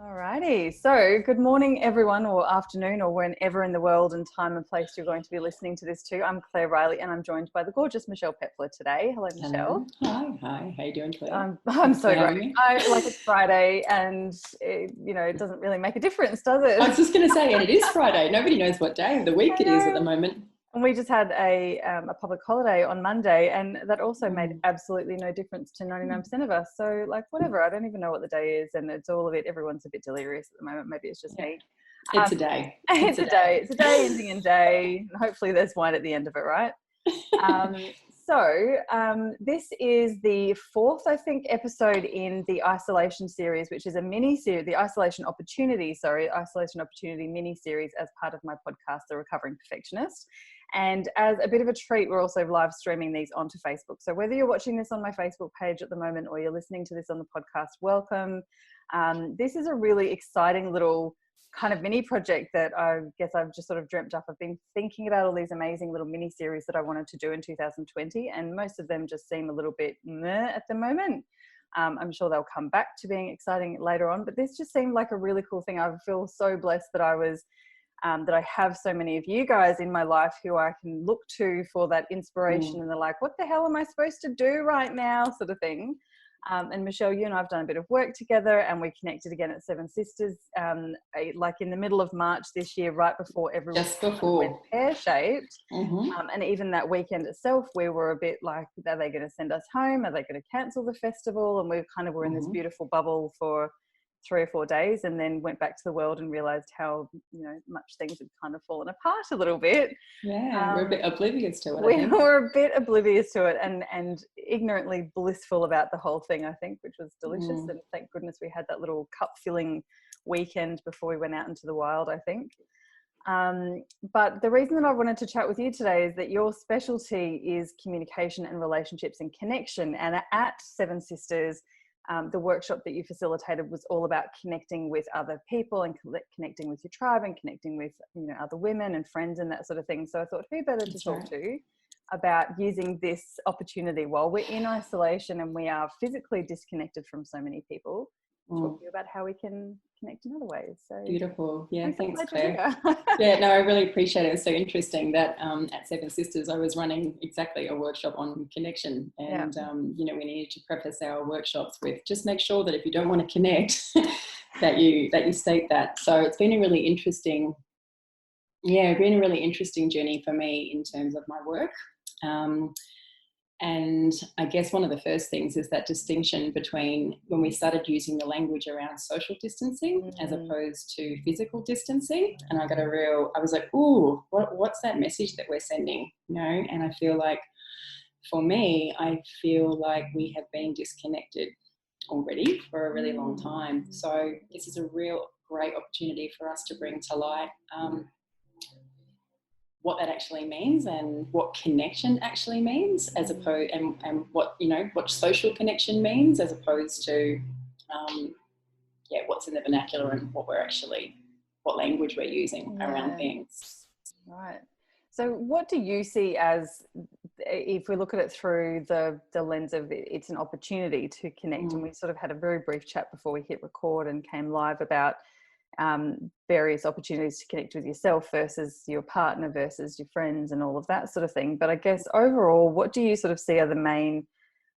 Alrighty, so good morning everyone, or afternoon, or whenever in the world and time and place you're going to be listening to this too. I'm Claire Riley and I'm joined by the gorgeous Michele Peppler today. Hello Michelle. Hello. Hi, how you doing, Claire? I'm so great. It's Friday and it doesn't really make a difference, does it? I was just going to say, and it is Friday. Nobody knows what day of the week it is at the moment. And we just had a public holiday on Monday, and that also made absolutely no difference to 99% of us. So, whatever, I don't even know what the day is, and it's all of it. Everyone's a bit delirious at the moment. Maybe it's just me. It's a day. It's a day. It's a day ending in day. And hopefully there's wine at the end of it, right? This is the fourth, I think, episode in the isolation series, which is a mini series, the isolation opportunity mini series as part of my podcast, The Recovering Perfectionist. And as a bit of a treat, we're also live streaming these onto Facebook. So whether you're watching this on my Facebook page at the moment or you're listening to this on the podcast, welcome. This is a really exciting little kind of mini project that I guess I've just sort of dreamt up. I've been thinking about all these amazing little mini series that I wanted to do in 2020, and most of them just seem a little bit meh at the moment. I'm sure they'll come back to being exciting later on, but this just seemed like a really cool thing. I feel so blessed that that I have so many of you guys in my life who I can look to for that inspiration, and they're like, what the hell am I supposed to do right now, sort of thing. And Michelle, you and I have done a bit of work together, and we connected again at Seven Sisters, in the middle of March this year, right before everyone went pear-shaped. And even that weekend itself, we were a bit like, are they going to send us home? Are they going to cancel the festival? And we kind of were in this beautiful bubble for 3 or 4 days, and then went back to the world and realized how much things had kind of fallen apart a little bit. We're a bit oblivious to it. We were a bit oblivious to it and ignorantly blissful about the whole thing, I think, which was delicious. And thank goodness we had that little cup filling weekend before we went out into the wild, I think. But the reason that I wanted to chat with you today is that your specialty is communication and relationships and connection. And at Seven Sisters, the workshop that you facilitated was all about connecting with other people and connecting with your tribe and connecting with other women and friends and that sort of thing. So I thought, who better to talk to about using this opportunity while we're in isolation and we are physically disconnected from so many people, talk to you about how we can connect in other ways. So beautiful. Thanks Claire. I really appreciate it. It's so interesting that at Seven Sisters I was running exactly a workshop on connection, and we needed to preface our workshops with just make sure that if you don't want to connect that you state that. So it's been a really interesting journey for me in terms of my work. And I guess one of the first things is that distinction between when we started using the language around social distancing as opposed to physical distancing. And I was like, ooh, what's that message that we're sending? And I feel like for me, we have been disconnected already for a really long time. So this is a real great opportunity for us to bring to light what that actually means and what connection actually means, as opposed and what social connection means, as opposed to what's in the vernacular and what language we're using around things. Right. So what do you see as, if we look at it through the lens of it's an opportunity to connect, and we sort of had a very brief chat before we hit record and came live about various opportunities to connect with yourself versus your partner versus your friends and all of that sort of thing. But I guess overall, what do you sort of see are the main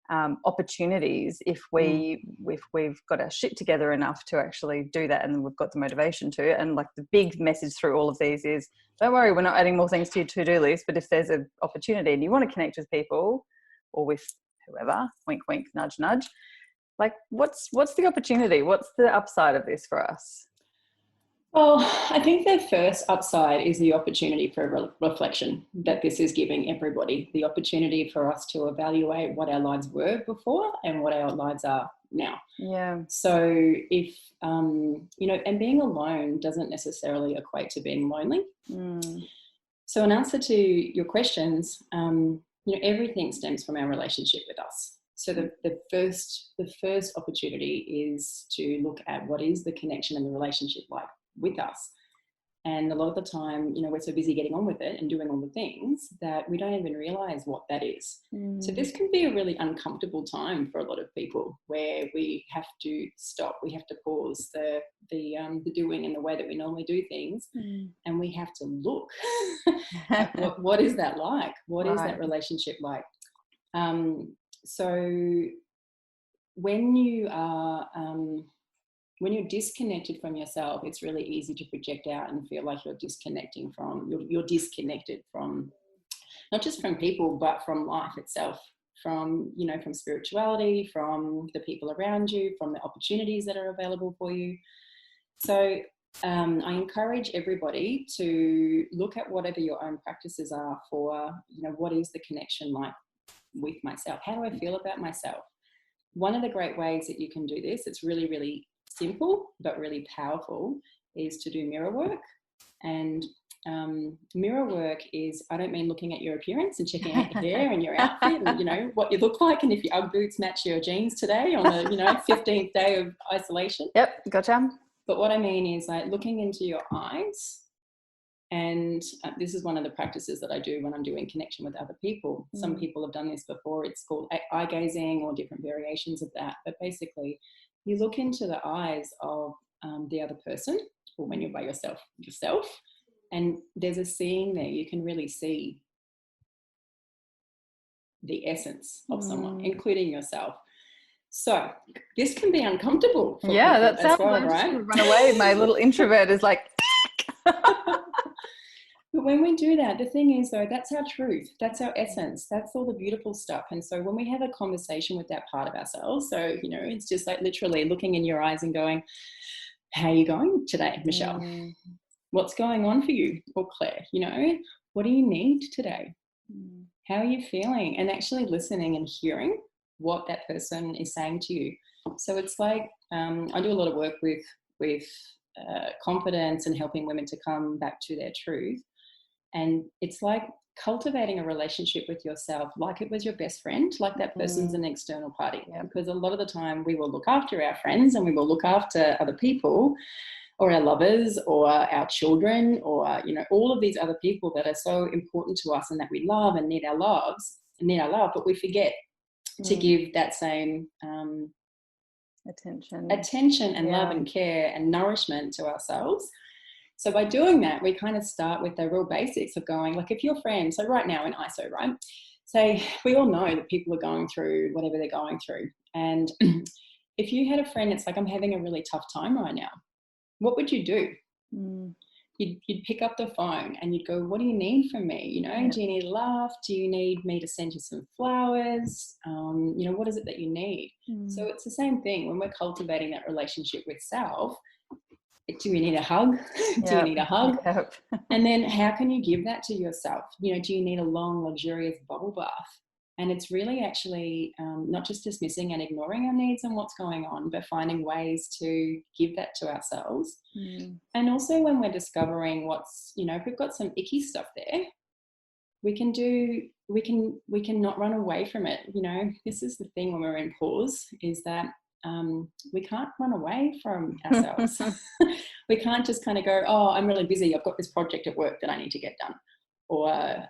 opportunities if we've got our shit together enough to actually do that, and we've got the motivation to? And like the big message through all of these is, don't worry, we're not adding more things to your to-do list, but if there's an opportunity and you want to connect with people or with whoever, wink wink, nudge nudge, like what's the opportunity? What's the upside of this for us? Well, I think the first upside is the opportunity for reflection that this is giving everybody, the opportunity for us to evaluate what our lives were before and what our lives are now. Yeah. So if, and being alone doesn't necessarily equate to being lonely. So in answer to your questions, everything stems from our relationship with us. So the first opportunity is to look at what is the connection and the relationship like with us. And a lot of the time, we're so busy getting on with it and doing all the things that we don't even realize what that is. So this can be a really uncomfortable time for a lot of people, where we have to stop, we have to pause the doing in the way that we normally do things, and we have to look at what is that like? What is that relationship like? So when you are when you're disconnected from yourself, it's really easy to project out and feel like you're disconnected from not just from people, but from life itself, from spirituality, from the people around you, from the opportunities that are available for you. So I encourage everybody to look at whatever your own practices are for, what is the connection like with myself? How do I feel about myself? One of the great ways that you can do this, it's really, really simple but really powerful, is to do mirror work. And mirror work is, I don't mean looking at your appearance and checking out your hair and your outfit and what you look like, and if your Ugg boots match your jeans today on the 15th day of isolation. Yep, gotcha. But what I mean is like looking into your eyes. And this is one of the practices that I do when I'm doing connection with other people. Some people have done this before. It's called eye gazing, or different variations of that. But basically, you look into the eyes of the other person, or when you're by yourself, and there's a seeing there. You can really see the essence of someone, including yourself. So this can be uncomfortable for people that sounds as well, right? I'm just gonna run away. My little introvert is like. But when we do that, the thing is, though, that's our truth. That's our essence. That's all the beautiful stuff. And so when we have a conversation with that part of ourselves, so, it's just like literally looking in your eyes and going, how are you going today, Michelle? What's going on for you? Or Claire, what do you need today? How are you feeling? And actually listening and hearing what that person is saying to you. So it's like, I do a lot of work with confidence and helping women to come back to their truth. And it's like cultivating a relationship with yourself like it was your best friend, like that person's an external party. Because a lot of the time we will look after our friends and we will look after other people, or our lovers, or our children, or all of these other people that are so important to us and that we love and need our love, but we forget to give that same attention and love and care and nourishment to ourselves. So by doing that, we kind of start with the real basics of going, like if your friend, so right now in ISO, right, say we all know that people are going through whatever they're going through. And if you had a friend, it's like, I'm having a really tough time right now. What would you do? You'd pick up the phone and you'd go, what do you need from me? Do you need love? Do you need me to send you some flowers? What is it that you need? So it's the same thing when we're cultivating that relationship with self. Do you need a hug? Do you need a hug? And then how can you give that to yourself? Do you need a long, luxurious bubble bath? And it's really actually not just dismissing and ignoring our needs and what's going on, but finding ways to give that to ourselves. And also when we're discovering what's, if we've got some icky stuff there, we can not run away from it. This is the thing when we're in pause, is that we can't run away from ourselves. We can't just kind of go, oh, I'm really busy, I've got this project at work that I need to get done. Or,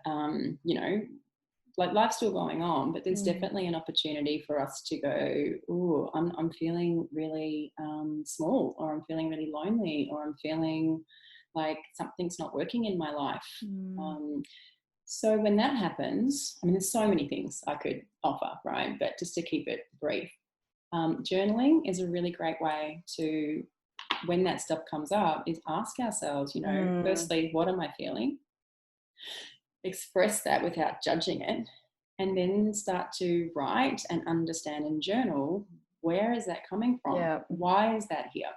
like life's still going on, but there's definitely an opportunity for us to go, oh, I'm feeling really small, or I'm feeling really lonely, or I'm feeling like something's not working in my life. So when that happens, there's so many things I could offer, right? But just to keep it brief, journaling is a really great way to, when that stuff comes up, is ask ourselves, firstly, what am I feeling? Express that without judging it, and then start to write and understand and journal, where is that coming from? Why is that here?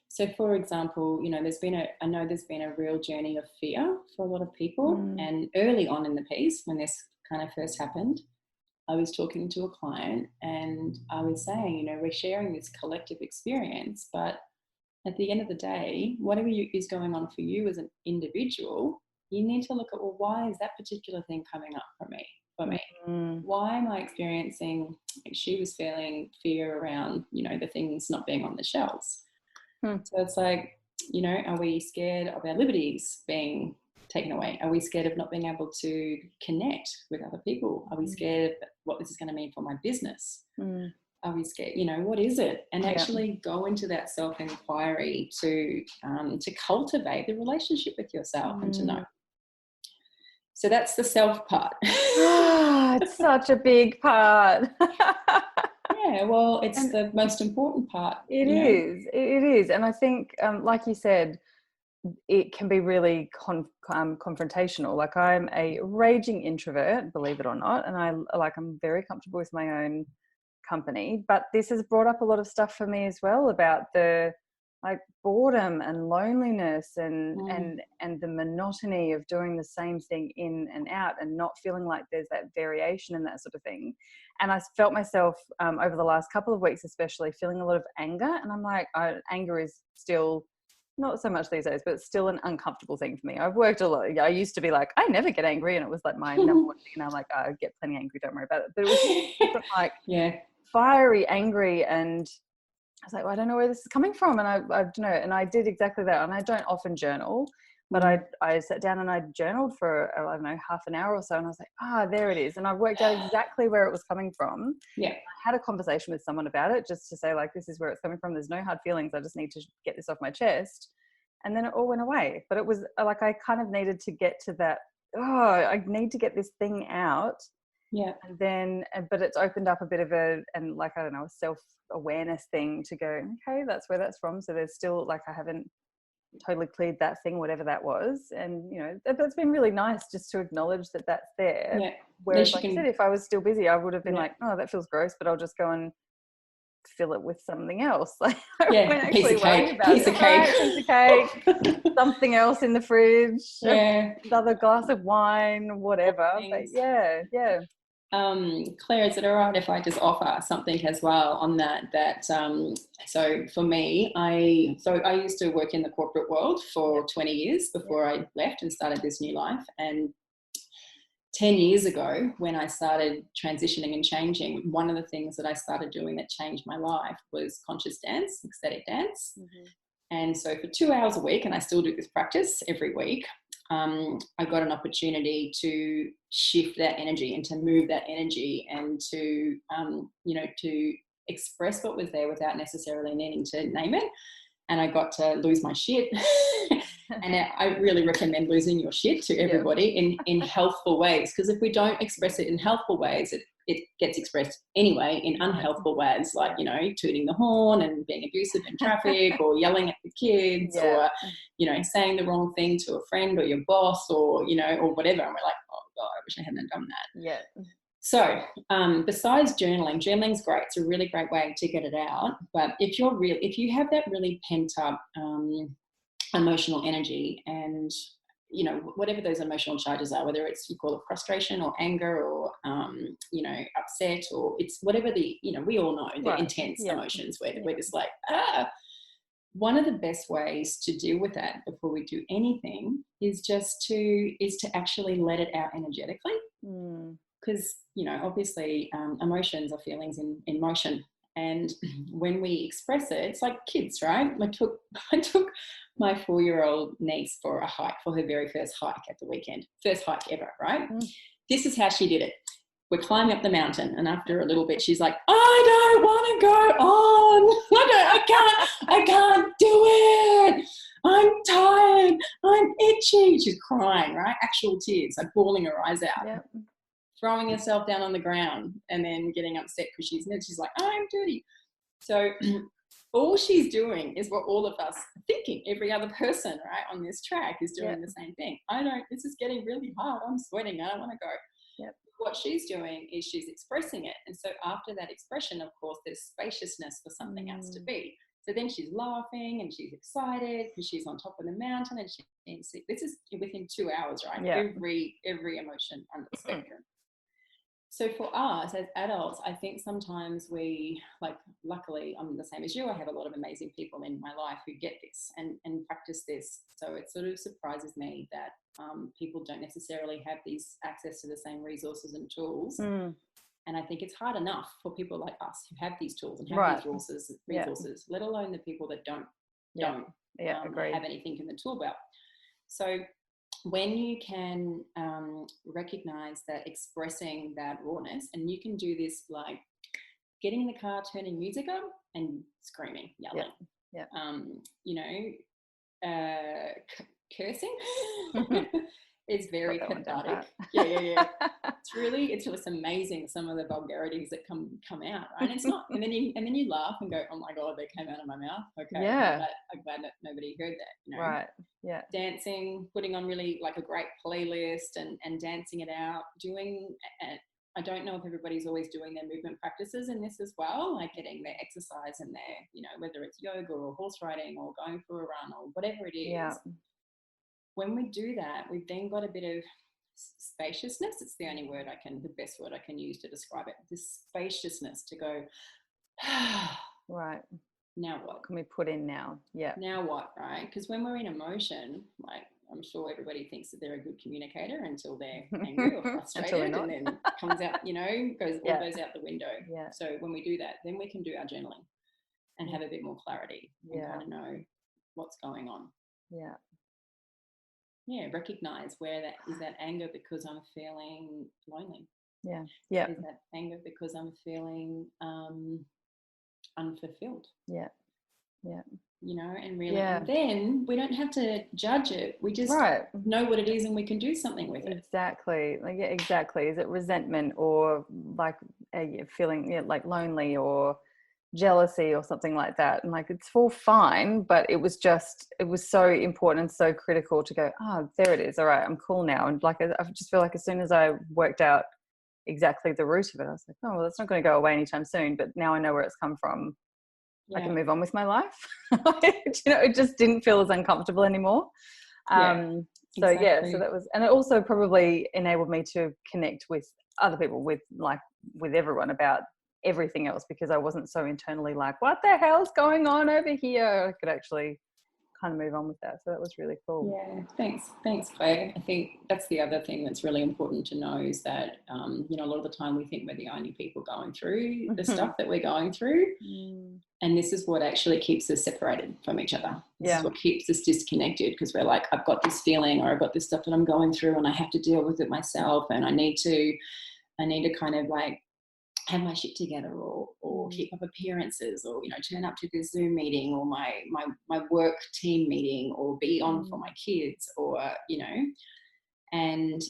So for example, there's been a real journey of fear for a lot of people. And early on in the piece, when this kind of first happened, I was talking to a client and I was saying, we're sharing this collective experience, but at the end of the day, whatever is going on for you as an individual, you need to look at, well, why is that particular thing coming up for me? Why am I experiencing, like she was feeling fear around, the things not being on the shelves. So it's like, you know, are we scared of our liberties being taken away? Are we scared of not being able to connect with other people? Are we scared of what this is going to mean for my business? Are we scared? You know, what is it? And actually go into that self-inquiry to cultivate the relationship with yourself and to know. So that's the self part. It's such a big part. Yeah, well, it's the most important part. It is. And I think, like you said, it can be really confrontational. Like, I'm a raging introvert, believe it or not, and I'm very comfortable with my own company. But this has brought up a lot of stuff for me as well about the boredom and loneliness and the monotony of doing the same thing in and out and not feeling like there's that variation and that sort of thing. And I felt myself over the last couple of weeks especially feeling a lot of anger, and I'm like, anger is still not so much these days, but it's still an uncomfortable thing for me. I've worked a lot. I used to be like, I never get angry, and it was like my number one thing, and I'm like, I get plenty angry, don't worry about it. But it was different, like fiery, angry, and I was like, well, I don't know where this is coming from. And I don't know. And I did exactly that. And I don't often journal, but I sat down and I journaled for, I don't know, half an hour or so. And I was like, there it is. And I worked out exactly where it was coming from. Yeah. I had a conversation with someone about it just to say, like, this is where it's coming from. There's no hard feelings. I just need to get this off my chest. And then it all went away. But it was like, I kind of needed to get to that, I need to get this thing out. Yeah. And then, but it's opened up a bit of a self-awareness thing to go, okay, that's where that's from. So there's still, like, I haven't totally cleared that thing, whatever that was. And, you know, that's been really nice just to acknowledge that that's there. Yeah. Whereas, like I said, if I was still busy, I would have been like, oh, that feels gross, but I'll just go and fill it with something else. Like, piece of cake, something else in the fridge, yeah, another glass of wine, whatever. But yeah. Claire, is it all right if I just offer something as well on that so for me, I used to work in the corporate world for 20 years before I left and started this new life. And 10 years ago, when I started transitioning and changing, one of the things that I started doing that changed my life was conscious dance, ecstatic dance. And so for 2 hours a week, and I still do this practice every week, I got an opportunity to shift that energy and to move that energy and to, to express what was there without necessarily needing to name it. And I got to lose my shit. And I really recommend losing your shit to everybody in healthful ways, because if we don't express it in healthful ways, it gets expressed anyway in unhealthful ways, like, you know, tooting the horn and being abusive in traffic or yelling at the kids or, you know, saying the wrong thing to a friend or your boss or, you know, or whatever. And we're like, oh God, I wish I hadn't done that. Yeah. So besides journaling's great. It's a really great way to get it out. But if you have that really pent up emotional energy, and, you know, whatever those emotional charges are, whether it's, you call it frustration or anger or, you know, upset, or it's whatever you know, we all know the intense emotions where we're just like, one of the best ways to deal with that before we do anything is to actually let it out energetically. Because, you know, obviously emotions are feelings in motion. And when we express it, it's like kids, right? I took my 4-year-old niece for a hike, for her very first hike at the weekend. First hike ever, right? This is how she did it. We're climbing up the mountain, and after a little bit, she's like, I don't want to go on. I can't do it. I'm tired. I'm itchy. She's crying, right? Actual tears, like bawling her eyes out. Yep. Throwing herself down on the ground and then getting upset because she's like, I'm dirty. So all she's doing is what all of us are thinking. Every other person, right, on this track is doing the same thing. This is getting really hard. I'm sweating. I don't want to go. Yep. What she's doing is she's expressing it. And so after that expression, of course, there's spaciousness for something else to be. So then she's laughing and she's excited because she's on top of the mountain, and this is within 2 hours, right? Yeah. Every emotion on the spectrum. So for us as adults, I think sometimes we, like, luckily I'm the same as you. I have a lot of amazing people in my life who get this and practice this. So it sort of surprises me that people don't necessarily have these access to the same resources and tools. And I think it's hard enough for people like us who have these tools and have these resources, let alone the people that don't. Agree. have anything in the tool belt. So when you can recognize that, expressing that rawness, and you can do this like getting in the car, turning music up and screaming, yelling, you know, cursing. It's very cathartic. It's amazing some of the vulgarities that come out, right? And it's not, and then you laugh and go, oh my god, they came out of my mouth. Okay, I'm glad that nobody heard that. You know? Right. Yeah. Dancing, putting on really like a great playlist and dancing it out. Doing, I don't know if everybody's always doing their movement practices in this as well, like getting their exercise in there. You know, whether it's yoga or horse riding or going for a run or whatever it is. Yeah. When we do that, we've then got a bit of spaciousness. It's the best word I can use to describe it. This spaciousness to go, right. Now what? Can we put in now? Yeah. Now what, right? Because when we're in emotion, like I'm sure everybody thinks that they're a good communicator until they're angry or frustrated, and then comes out, you know, goes out the window. Yeah. So when we do that, then we can do our journaling and have a bit more clarity and kind of know what's going on. Yeah. Yeah, recognize where that anger because I'm feeling lonely. Yeah. Yeah. Is that anger because I'm feeling unfulfilled? Yeah. Yeah. You know, and really, and then we don't have to judge it. We just know what it is and we can do something with it. Exactly. Like, exactly. Is it resentment or like feeling like lonely or jealousy or something like that? And like, it's all fine, but it was so important and so critical to go, there it is. All right, I'm cool now. And like, I just feel like as soon as I worked out exactly the root of it, I was like, oh, well, that's not going to go away anytime soon, but now I know where it's come from. I can move on with my life. You know, it just didn't feel as uncomfortable anymore. So that was, and it also probably enabled me to connect with other people, with everyone about everything else, because I wasn't so internally like, what the hell's going on over here? I could actually kind of move on with that. So that was really cool. Yeah, thanks Claire. I think that's the other thing that's really important to know is that you know, a lot of the time we think we're the only people going through the stuff that we're going through, and this is what actually keeps us separated from each other. This is what keeps us disconnected, because we're like, I've got this feeling, or I've got this stuff that I'm going through and I have to deal with it myself, and I need to kind of like have my shit together, or keep up appearances, or, you know, turn up to this Zoom meeting or my work team meeting, or be on for my kids, or, you know. And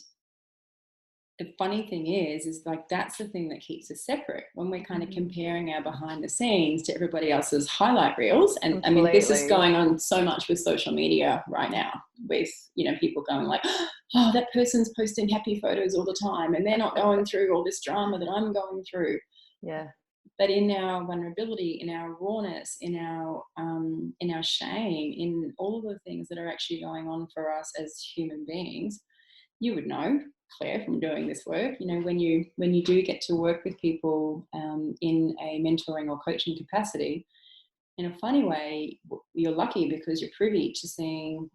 the funny thing is like, that's the thing that keeps us separate, when we're kind of comparing our behind the scenes to everybody else's highlight reels. And I mean, this is going on so much with social media right now, with, you know, people going like, oh, that person's posting happy photos all the time and they're not going through all this drama that I'm going through. Yeah. But in our vulnerability, in our rawness, in our shame, in all of the things that are actually going on for us as human beings, you would know, Claire, from doing this work, you know, when you do get to work with people in a mentoring or coaching capacity, in a funny way, you're lucky because you're privy to seeing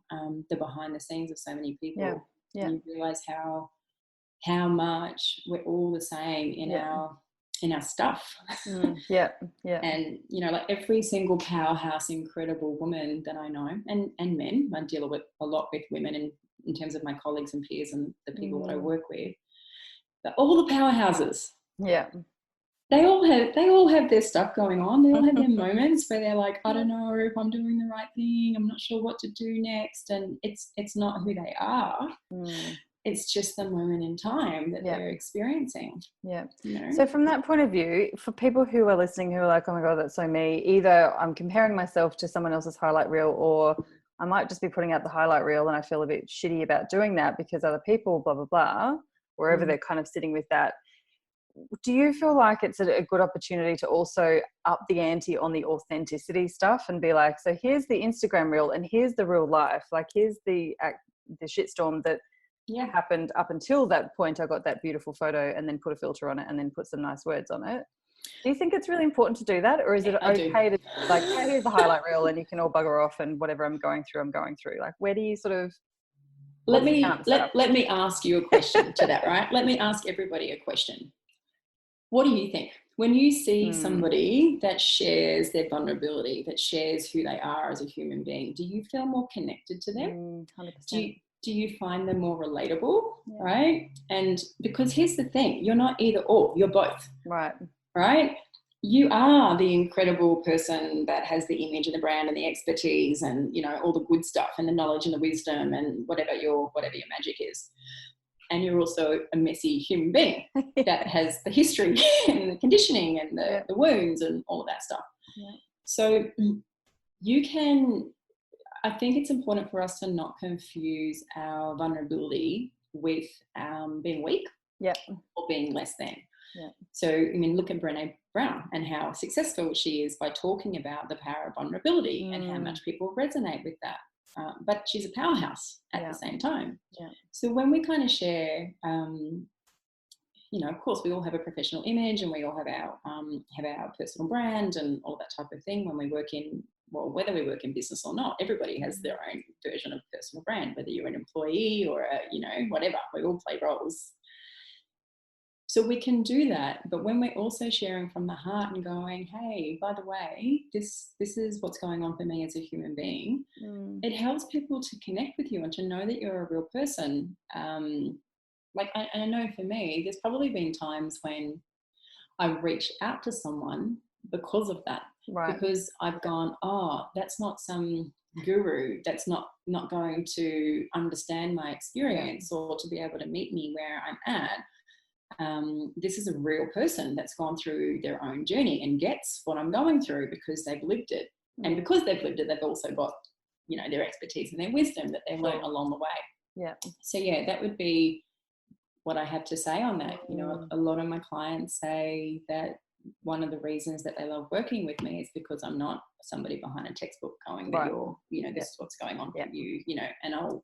the behind the scenes of so many people. Yeah. And you realise how much we're all the same in our stuff. And you know, like every single powerhouse, incredible woman that I know, and men, I deal with a lot with women in terms of my colleagues and peers and the people that I work with, but all the powerhouses, they all have their stuff going on. They all have their moments where they're like, I don't know if I'm doing the right thing, I'm not sure what to do next, and it's not who they are. It's just the moment in time that they're experiencing. Yeah. You know? So from that point of view, for people who are listening who are like, oh my God, that's so me, either I'm comparing myself to someone else's highlight reel, or I might just be putting out the highlight reel and I feel a bit shitty about doing that because other people, blah, blah, blah, wherever they're kind of sitting with that. Do you feel like it's a good opportunity to also up the ante on the authenticity stuff and be like, so here's the Instagram reel and here's the real life, like here's the shitstorm that happened up until that point. I got that beautiful photo and then put a filter on it and then put some nice words on it. Do you think it's really important to do that, or is it okay to like, hey, here's the highlight reel and you can all bugger off and whatever I'm going through? Like, where do you sort of let me ask you a question to that, right? Let me ask everybody a question. What do you think? When you see somebody that shares their vulnerability, that shares who they are as a human being, do you feel more connected to them? 100%. Do you find them more relatable? Yeah. Right? And because here's the thing, you're not either or, you're both. Right. Right? You are the incredible person that has the image and the brand and the expertise and, you know, all the good stuff and the knowledge and the wisdom and whatever your magic is. And you're also a messy human being that has the history and the conditioning and the wounds and all of that stuff. Yeah. So I think it's important for us to not confuse our vulnerability with being weak or being less than. Yeah. So, I mean, look at Brené Brown and how successful she is by talking about the power of vulnerability and how much people resonate with that. But she's a powerhouse at the same time. Yeah. So when we kind of share, you know, of course, we all have a professional image and we all have our personal brand and all that type of thing when we work in, well, whether we work in business or not, everybody has their own version of personal brand, whether you're an employee or, you know, whatever, we all play roles. So we can do that, but when we're also sharing from the heart and going, hey, by the way, this is what's going on for me as a human being, it helps people to connect with you and to know that you're a real person. Like I know for me, there's probably been times when I've reached out to someone because of that, because I've gone, oh, that's not some guru that's not going to understand my experience or to be able to meet me where I'm at. This is a real person that's gone through their own journey and gets what I'm going through because they've lived it. And because they've lived it, they've also got, you know, their expertise and their wisdom that they've learned along the way. Yeah. So yeah, that would be what I have to say on that. You know, a lot of my clients say that one of the reasons that they love working with me is because I'm not somebody behind a textbook going that you're, you know, this is what's going on for you, you know, and I'll,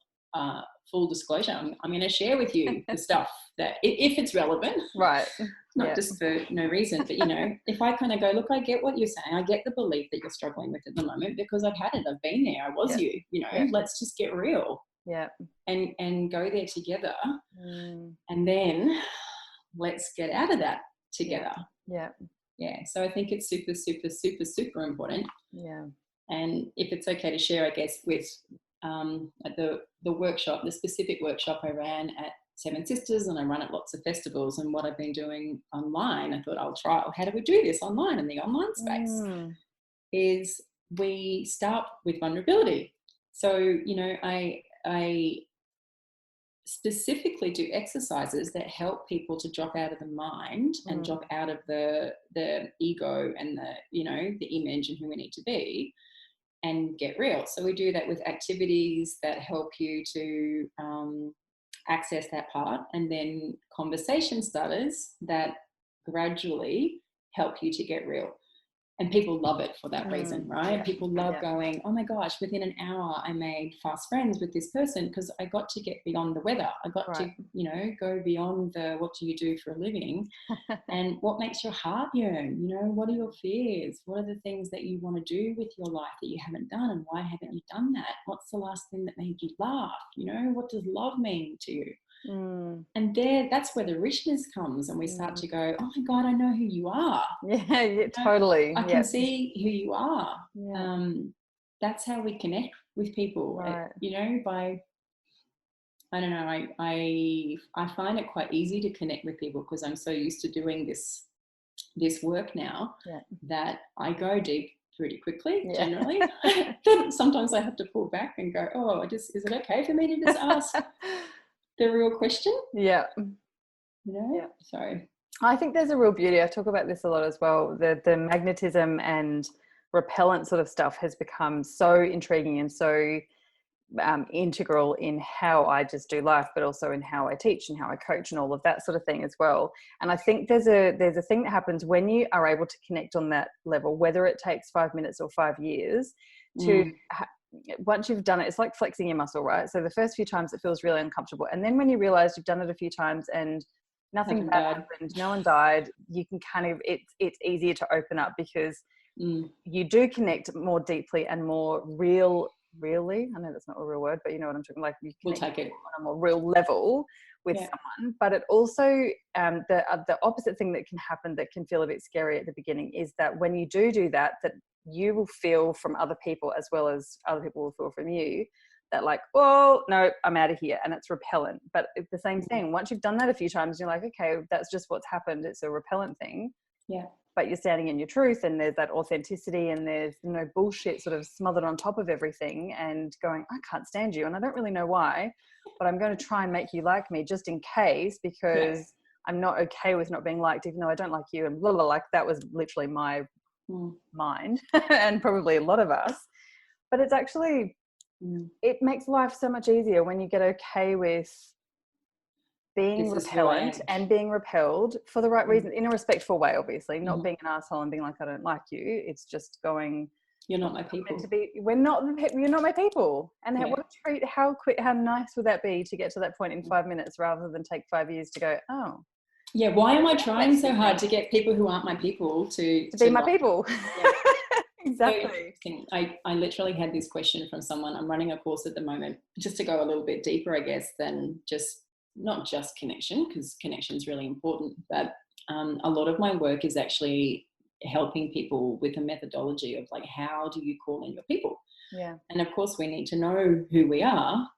full disclosure, I'm going to share with you the stuff that if it's relevant, not just for no reason, but you know, if I kind of go, look, I get what you're saying, I get the belief that you're struggling with at the moment because I've had it, I've been there, I was you know, let's just get real and go there together and then let's get out of that together. So I think it's super, super, super, super important. And if it's okay to share, I guess, with at the workshop, the specific workshop I ran at Seven Sisters, and I run at lots of festivals, and what I've been doing online, I thought I'll try, how do we do this online in the online space, is we start with vulnerability. So, you know, I specifically do exercises that help people to drop out of the mind and drop out of the ego and the, you know, the image and who we need to be, and get real. So we do that with activities that help you to access that part, and then conversation starters that gradually help you to get real. And people love it for that reason, right? People love going, oh my gosh, within an hour I made fast friends with this person because I got to get beyond the weather. I got to, you know, go beyond the what do you do for a living and what makes your heart yearn, you know, what are your fears? What are the things that you want to do with your life that you haven't done, and why haven't you done that? What's the last thing that made you laugh? You know, what does love mean to you? And that's where the richness comes, and we start to go, oh my God, I know who you are. Totally. I can see who you are. That's how we connect with people, you know, by, I don't know, I find it quite easy to connect with people because I'm so used to doing this work now that I go deep pretty quickly, generally. Then sometimes I have to pull back and go, oh, is it okay for me to just ask the real question? You know? So I think there's a real beauty. I talk about this a lot as well. The magnetism and repellent sort of stuff has become so intriguing and so integral in how I just do life, but also in how I teach and how I coach and all of that sort of thing as well. And I think there's a thing that happens when you are able to connect on that level, whether it takes 5 minutes or 5 years to once you've done it, it's like flexing your muscle, right? So the first few times it feels really uncomfortable, and then when you realize you've done it a few times and nothing bad happened, no one died, you can kind of, it's easier to open up because you do connect more deeply and more really, I know that's not a real word, but you know what I'm talking, like you we'll take it on a more real level with someone. But it also, the opposite thing that can happen that can feel a bit scary at the beginning is that when you do that, that you will feel from other people as well as other people will feel from you that like, oh, no, I'm out of here. And it's repellent. But it's the same thing. Once you've done that a few times, you're like, okay, that's just what's happened. It's a repellent thing. Yeah. But you're standing in your truth, and there's that authenticity, and there's no bullshit sort of smothered on top of everything, and going, I can't stand you and I don't really know why, but I'm going to try and make you like me just in case, because I'm not okay with not being liked, even though I don't like you, and blah, blah, like that was literally my mind and probably a lot of us. But it's actually, it makes life so much easier when you get okay with being repellent and being repelled for the right reason, in a respectful way, obviously, not being an asshole and being like, I don't like you. It's just going, you're not my people. You're not my people. And how nice would that be to get to that point in 5 minutes rather than take 5 years to go, oh. Yeah, why am I trying so hard to get people who aren't my people to be my people? Yeah. Exactly. So I literally had this question from someone. I'm running a course at the moment, just to go a little bit deeper, I guess, than just not just connection, because connection is really important, but a lot of my work is actually helping people with a methodology of like, how do you call in your people? Yeah. And of course we need to know who we are,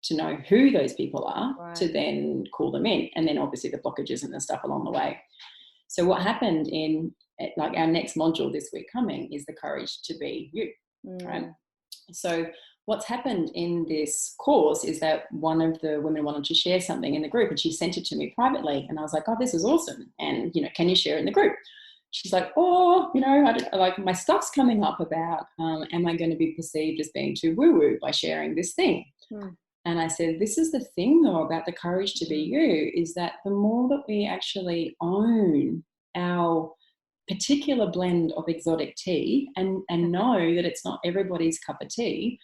to know who those people are, to then call them in, and then obviously the blockages and the stuff along the way. So what happened in like our next module this week coming is the courage to be you, right? So what's happened in this course is that one of the women wanted to share something in the group, and she sent it to me privately, and I was like, oh, this is awesome, and can you share it in the group? She's like, oh, like my stuff's coming up about am I going to be perceived as being too woo-woo by sharing this thing? And I said, this is the thing though about the courage to be you, is that the more that we actually own our particular blend of exotic tea and know that it's not everybody's cup of tea,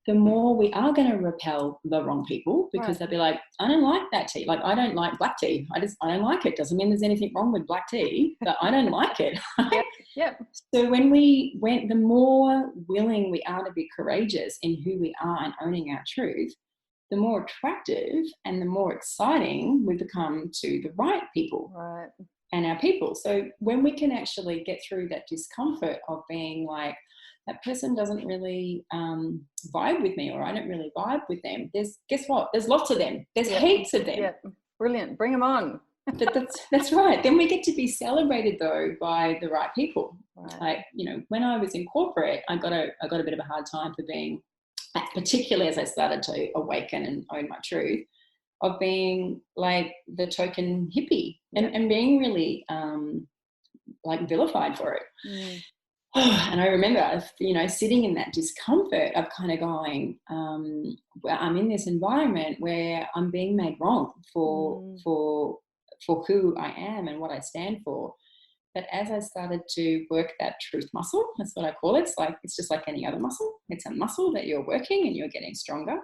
the more we are going to repel the wrong people, because they'll be like, I don't like that tea. Like, I don't like black tea. I don't like it. Doesn't mean there's anything wrong with black tea, but I don't like it. Yep. So the more willing we are to be courageous in who we are and owning our truth, the more attractive and the more exciting we become to the right people and our people. So when we can actually get through that discomfort of being like, that person doesn't really vibe with me, or I don't really vibe with them. Guess what? There's lots of them. There's heaps of them. Yeah, brilliant. Bring them on. That's right. Then we get to be celebrated though by the right people. Like, when I was in corporate, I got a bit of a hard time for being, particularly as I started to awaken and own my truth, of being like the token hippie and being really like vilified for it. And I remember, sitting in that discomfort of kind of going, I'm in this environment where I'm being made wrong for who I am and what I stand for. But as I started to work that truth muscle, that's what I call it. It's just like any other muscle. It's a muscle that you're working and you're getting stronger.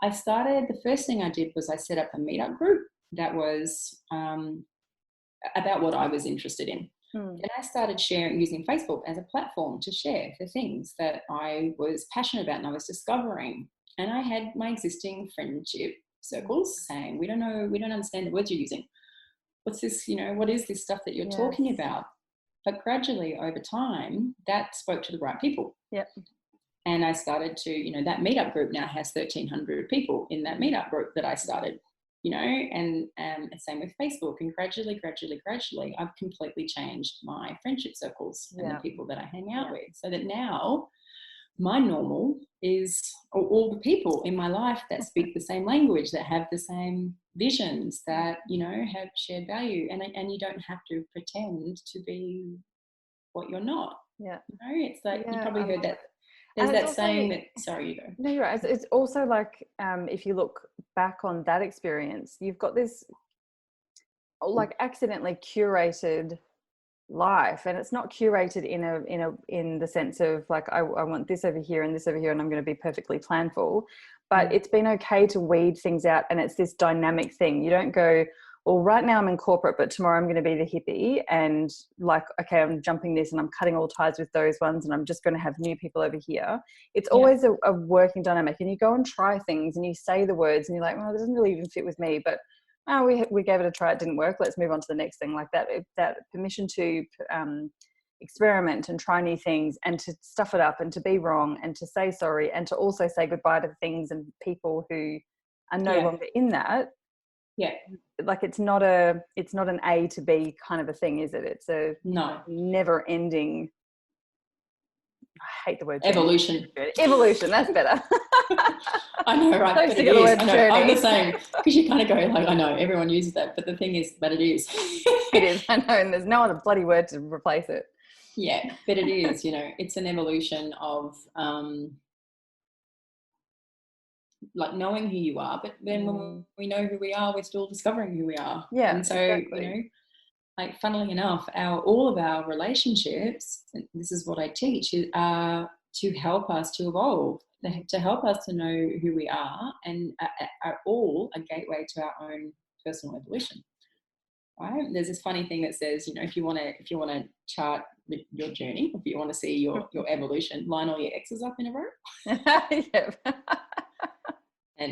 The first thing I did was I set up a meetup group that was about what I was interested in. And I started using Facebook as a platform to share the things that I was passionate about and I was discovering. And I had my existing friendship circles saying, we don't understand the words you're using. What's this, what is this stuff that you're talking about? But gradually over time, that spoke to the right people. Yep. And I started to, that meetup group now has 1,300 people in that meetup group that I started. And same with Facebook, and gradually, I've completely changed my friendship circles and the people that I hang out with, so that now my normal is all the people in my life that speak the same language, that have the same visions, that, have shared value, and you don't have to pretend to be what you're not. Yeah. It's like, you probably heard that. There's that saying that, sorry, you go. No, you're right. It's also like, if you look back on that experience, you've got this like accidentally curated life, and it's not curated in the sense of like, I want this over here and this over here, and I'm going to be perfectly planful, but it's been okay to weed things out. And it's this dynamic thing. You don't go, well, right now I'm in corporate, but tomorrow I'm going to be the hippie, and like, okay, I'm jumping this and I'm cutting all ties with those ones, and I'm just going to have new people over here. It's always a working dynamic, and you go and try things and you say the words and you're like, well, it doesn't really even fit with me, but oh, we gave it a try, it didn't work, let's move on to the next thing. Like that permission to experiment and try new things, and to stuff it up, and to be wrong, and to say sorry, and to also say goodbye to things and people who are no longer in that. Yeah. Like it's not an A to B kind of a thing, is it? It's a never ending, I hate the word evolution. Evolution, that's better. I know, right? But it is. I know. I'm the same, because you kind of go like, I know everyone uses that, but the thing is, but it is. It is. I know, and there's no other bloody word to replace it. Yeah, but it is. It's an evolution of like knowing who you are, but then when we know who we are, we're still discovering who we are. Yeah, and so exactly. Like funnily enough, all of our relationships, and this is what I teach, are to help us to evolve, to help us to know who we are, and are all a gateway to our own personal evolution. Right? There's this funny thing that says, if you want to chart your journey, if you want to see your evolution, line all your X's up in a row.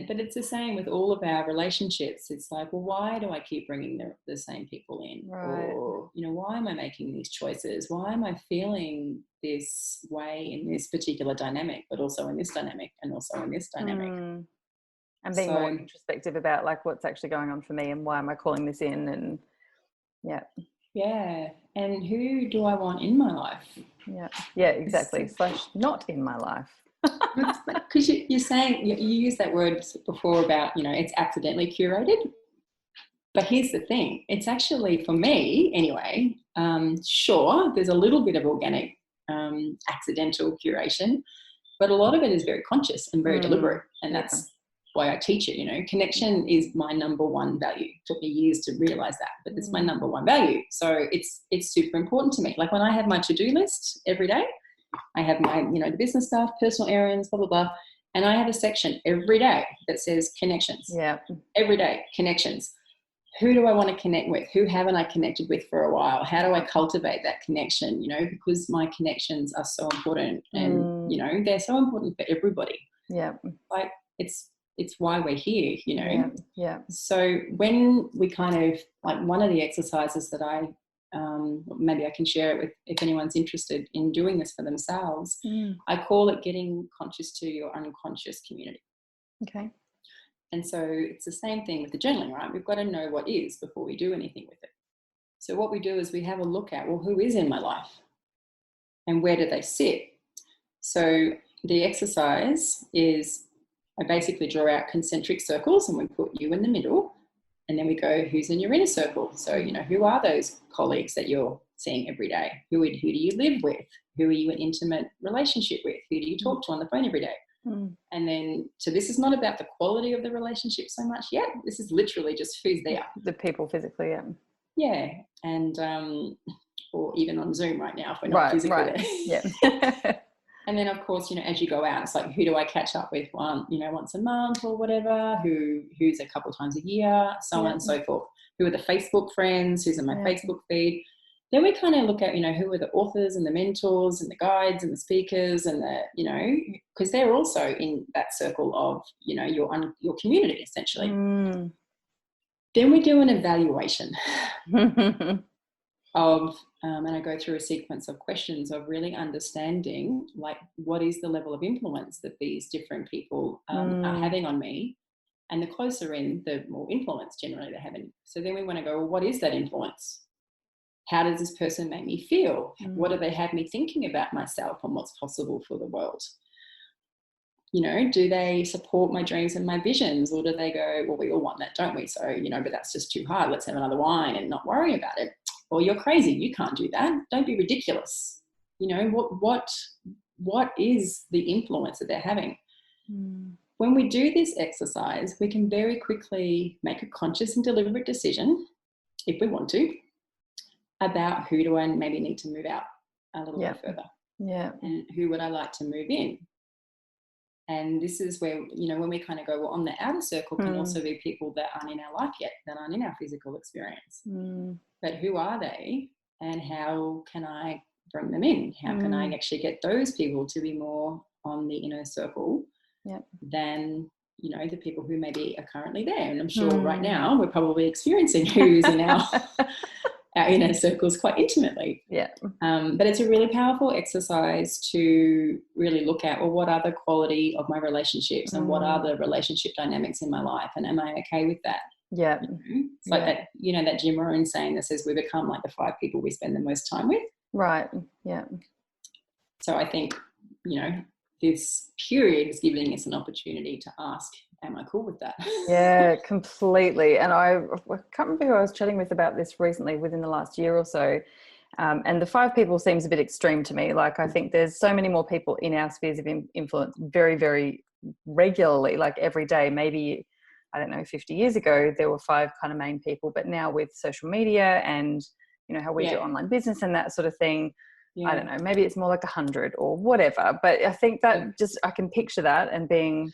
But it's the same with all of our relationships. It's like, well, why do I keep bringing the same people in? Right. Or, why am I making these choices? Why am I feeling this way in this particular dynamic, but also in this dynamic, and also in this dynamic? And being more introspective about like what's actually going on for me, and why am I calling this in? And yeah. And who do I want in my life? Yeah, exactly. / not in my life. Because you're saying, you used that word before about, it's accidentally curated. But here's the thing, it's actually, for me anyway, sure, there's a little bit of organic accidental curation, but a lot of it is very conscious and very deliberate. And that's why I teach it. Connection is my number one value. It took me years to realize that, but it's my number one value. So it's super important to me. Like when I have my to-do list every day, I have my, the business stuff, personal errands, blah, blah, blah. And I have a section every day that says connections. Yeah. Every day, connections. Who do I want to connect with? Who haven't I connected with for a while? How do I cultivate that connection? Because my connections are so important, and, they're so important for everybody. Yeah. Like it's why we're here, Yeah. So when we kind of, like, one of the exercises that maybe I can share it with, if anyone's interested in doing this for themselves, I call it getting conscious to your unconscious community. Okay. And so it's the same thing with the journaling, right? We've got to know what is before we do anything with it. So what we do is we have a look at, well, who is in my life and where do they sit? So the exercise is, I basically draw out concentric circles and we put you in the middle, and then we go, who's in your inner circle? So, who are those colleagues that you're seeing every day? Who do you live with? Who are you in intimate relationship with? Who do you talk to on the phone every day? And then, so this is not about the quality of the relationship so much yet. This is literally just who's there. The people physically, Yeah. And, or even on Zoom right now if we're not physically there. Yeah. And then, of course, as you go out, it's like, who do I catch up with once a month or whatever, who's a couple of times a year, so on and so forth. Who are the Facebook friends, who's in my Facebook feed. Then we kind of look at, who are the authors and the mentors and the guides and the speakers and the, because they're also in that circle of, your community, essentially. Then we do an evaluation of, and I go through a sequence of questions of really understanding, like, what is the level of influence that these different people are having on me. And the closer in, the more influence generally they're having. So then we want to go, well, what is that influence? How does this person make me feel? What do they have me thinking about myself and what's possible for the world? Do they support my dreams and my visions? Or do they go, well, we all want that, don't we? So, but that's just too hard. Let's have another wine and not worry about it. Or you're crazy. You can't do that. Don't be ridiculous. What is the influence that they're having? When we do this exercise, we can very quickly make a conscious and deliberate decision, if we want to, about who do I maybe need to move out a little bit further. Yeah. And who would I like to move in? And this is where, when we kind of go, well, on the outer circle can also be people that aren't in our life yet, that aren't in our physical experience. But who are they, and how can I bring them in? How can I actually get those people to be more on the inner circle than you know, the people who maybe are currently there. And I'm sure right now we're probably experiencing who's in our inner circles quite intimately. Yeah. But it's a really powerful exercise to really look at, well, what are the quality of my relationships and what are the relationship dynamics in my life? And am I okay with that? Yeah. You know? It's like that, you know, that Jim Rohn saying that says we become like the 5 people we spend the most time with. Right. Yeah. So I think, you know, this period is giving us an opportunity to ask, am I cool with that? Yeah, completely. And I can't remember who I was chatting with about this recently within the last year or so. And the 5 people seems a bit extreme to me. Like, I think there's so many more people in our spheres of influence very, very regularly, like every day. Maybe, I don't know, 50 years ago, there were 5 kind of main people. But now with social media and, you know, how we do online business and that sort of thing, I don't know, maybe it's more like 100 or whatever. But I think that just, I can picture that and being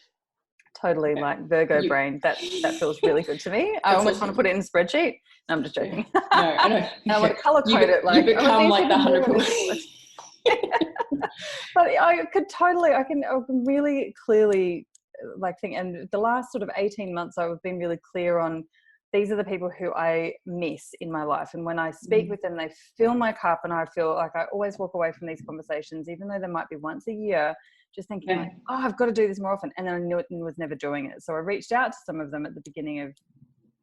totally like Virgo brain. That feels really good to me. I almost want to put it in a spreadsheet. No, I'm just joking. No, I know. I want to color code it. Like, you become like the 100 But I can really clearly like think, and the last sort of 18 months I've been really clear on, these are the people who I miss in my life. And when I speak with them, they fill my cup, and I feel like I always walk away from these conversations, even though they might be once a year, just thinking like, oh, I've got to do this more often. And then I knew it and was never doing it. So I reached out to some of them at the beginning of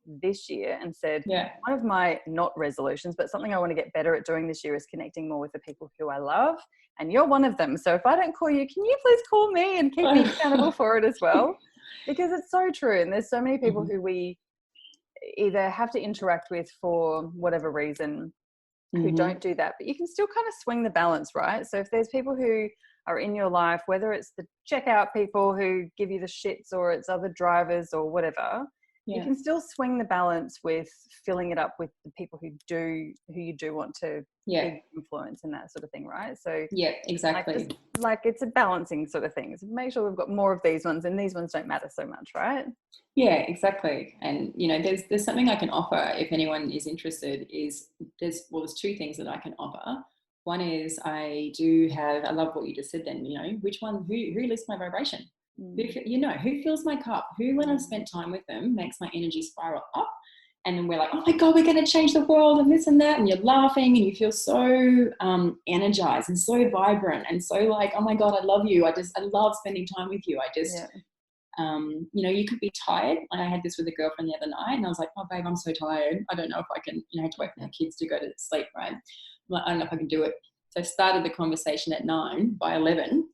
this year and said, one of my not resolutions, but something I want to get better at doing this year is connecting more with the people who I love. And you're one of them. So if I don't call you, can you please call me and keep me accountable for it as well? Because it's so true. And there's so many people who we either have to interact with for whatever reason who don't do that, but you can still kind of swing the balance, right? So if there's people who are in your life, whether it's the checkout people who give you the shits or it's other drivers or whatever, you can still swing the balance with filling it up with the people who you do want to influence and that sort of thing, right? So exactly. Like it's a balancing sort of thing. So make sure we've got more of these ones, and these ones don't matter so much, right? Yeah, exactly. And you know, there's something I can offer if anyone is interested. There's 2 things that I can offer. One is I love what you just said then, you know, which one, who lifts my vibration? Who fills my cup? Who, when I've spent time with them, makes my energy spiral up? And then we're like, oh my God, we're going to change the world and this and that. And you're laughing and you feel so energized and so vibrant and so like, oh my God, I love you. I love spending time with you. You know, you could be tired. And I had this with a girlfriend the other night and I was like, oh babe, I'm so tired. I don't know if I can, you know, I have to wait for my kids to go to sleep, right? I'm like, I don't know if I can do it. So I started the conversation at 9. By 11,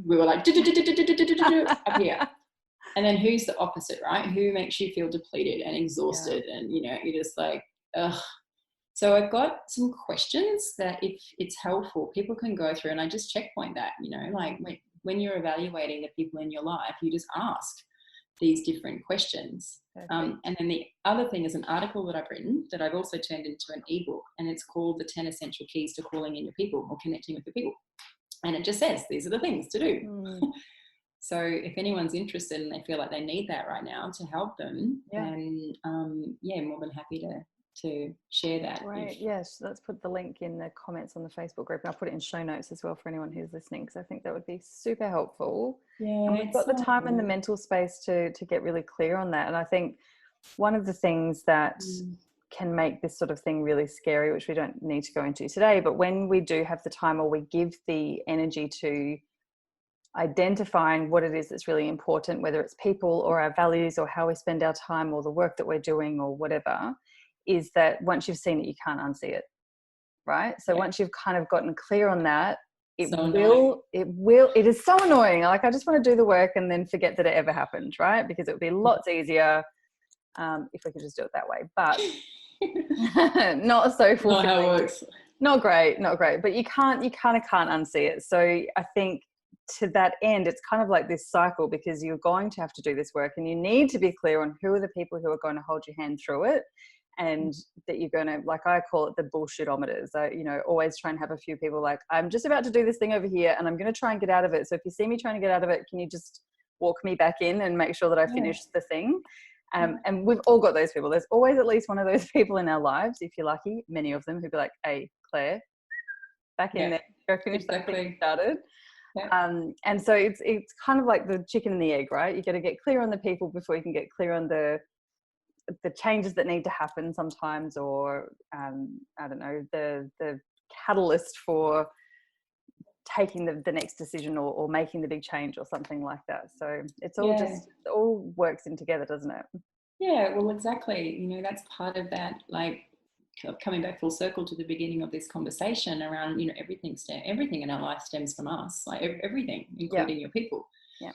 we were like, up here. And then who's the opposite, right? Who makes you feel depleted and exhausted? And, you know, you're just like, ugh. So I've got some questions that if it's helpful, people can go through, and I just checkpoint that, you know, like when you're evaluating the people in your life, you just ask these different questions. And then the other thing is an article that I've written that I've also turned into an ebook, and it's called The 10 Essential Keys to Calling in Your People or Connecting with Your People. And it just says, these are the things to do. So if anyone's interested and they feel like they need that right now to help them, then more than happy to share that. Right. Yes. Let's put the link in the comments on the Facebook group, and I'll put it in show notes as well for anyone who's listening, because I think that would be super helpful. Yeah, and we've got the time and the mental space to get really clear on that. And I think one of the things that can make this sort of thing really scary, which we don't need to go into today, but when we do have the time or we give the energy to identifying what it is that's really important, whether it's people or our values or how we spend our time or the work that we're doing or whatever, is that once you've seen it, you can't unsee it, right? So once you've kind of gotten clear on that, it is so annoying. Like, I just want to do the work and then forget that it ever happened, right? Because it would be lots easier if we could just do it that way. But not so fulfilling. Not how it works. Not great, but you kind of can't unsee it. So I think to that end, it's kind of like this cycle, because you're going to have to do this work and you need to be clear on who are the people who are going to hold your hand through it, and that you're going to, like I call it, the bullshitometers. I, you know, always try and have a few people like, I'm just about to do this thing over here and I'm going to try and get out of it. So if you see me trying to get out of it, can you just walk me back in and make sure that I finish the thing? And we've all got those people. There's always at least one of those people in our lives, if you're lucky, many of them, who'd be like, hey, Claire, back in there, go finish that thing you started. And so it's kind of like the chicken and the egg, right? You got to get clear on the people before you can get clear on the changes that need to happen sometimes, or I don't know, the catalyst for taking the next decision, or making the big change or something like that. So it's all it all works in together, doesn't it? Yeah, well, exactly. You know, that's part of that, like coming back full circle to the beginning of this conversation around, you know, everything in our life stems from us, like everything, including your people. Yeah.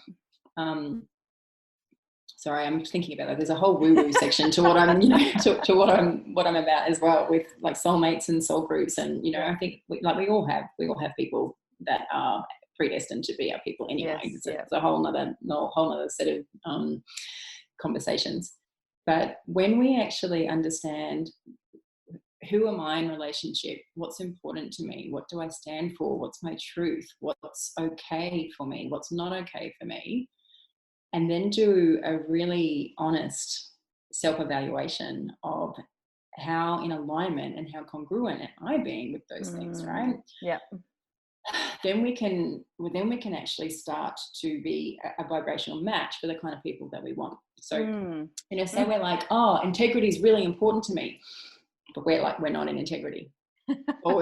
Sorry, I'm thinking about that. There's a whole woo-woo section to what I'm, you know, to what I'm about as well, with like soulmates and soul groups. And, you know, I think we all have people that are predestined to be our people anyway. It's a whole nother set of conversations. But when we actually understand, who am I in relationship? What's important to me? What do I stand for? What's my truth? What's okay for me? What's not okay for me? And then do a really honest self-evaluation of how in alignment and how congruent am I being with those things, right? Yeah. Then we can actually start to be a vibrational match for the kind of people that we want. So, you know, say we're like, oh, integrity is really important to me, but we're not in integrity. or